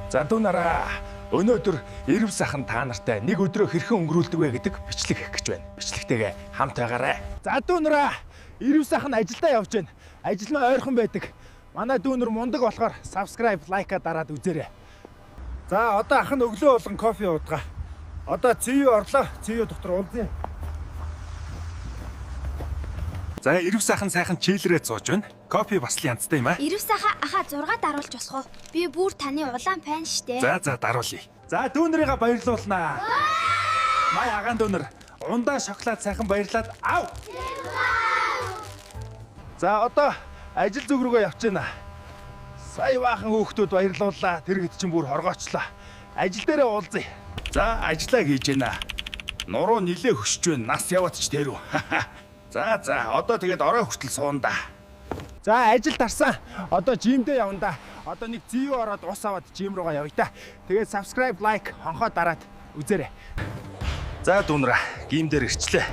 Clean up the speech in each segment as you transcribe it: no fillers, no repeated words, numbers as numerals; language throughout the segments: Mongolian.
За дүүнараа өнөөдөр Ирв сайхан та нартай нэг өдрөө хэрхэн өнгөрүүлдэг вэ гэдэг бичлэг хийх гэж байна. Бичлэгтэйгээ хамт байгаарай. За дүүнараа Ирв сайхан ажилдаа явж байна. Ажил маа ойрхон байдаг. Манай дүүнэр мундаг болохоор subscribe, like-а дараад үзээрэй. За одоо ах нь өглөө болгон кофе уудгаа. Одоо цэвүү орлоо. Цэвүү доктор уулзъя. За Ирв сайхан чийлрээ зууж байна. Кофе бас л янзтай юм аа. Ирв сайхан ахаа 6 даруулж босгоо. Би бүр таны улаан фан штэ. За даруулъя. За дүүнэрийгээ баярлуулнаа. Май агаан дүүнэр ундаа шоколад сайхан баярлаад ав. За одоо ажил зүг рүүгээ явж байна. Сая баахан хүүхдүүд баярлууллаа. Тэр хэд чинь бүр хоргоочлоо. Ажил дээрээ уулзъя. За ажиллаа хийж байна. Нуруу нилээ хөшж байна. Нас яваад ч тэрүү. За одоо тэгээд орой хүртэл суунда. За ажил тарсан. Одоо жимдээ явна да. Одоо нэг зэвүү ороод ус аваад жим руугаа явъя та. Тэгээд subscribe, like хонхоо дараад үзээрэй. За дүүнраа гим дээр ирчлээ.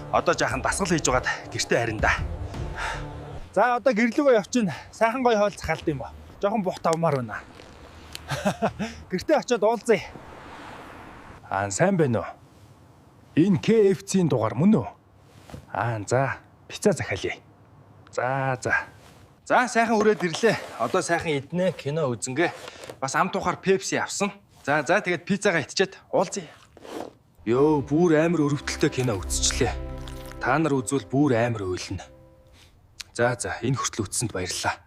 Одоо жаахан дасгал хийж байгаад гэртээ харин да. За одоо гэрлүүгөө явчихна. Сайхан гоё хоол захаалт юм ба. Жохон бут авмаар байна. Гэртээ очиод уулзъя. Сайн байна уу? Энэ KFC-ийн дугаар мөн үү? За пицца захиалъя. За сайхан өрөөд ирлээ. Одоо сайхан иднэ, кино үзэнгээ. Бас ам тухаар Pepsi авсан. За тэгээд пиццагаа итчихэд уулзъя. Йоо, бүр амар өрөвдөлтөй кино үзчихлээ. Та нар үзвэл бүр амар уйлна. За энэ хүртэл үзсэнд баярлалаа.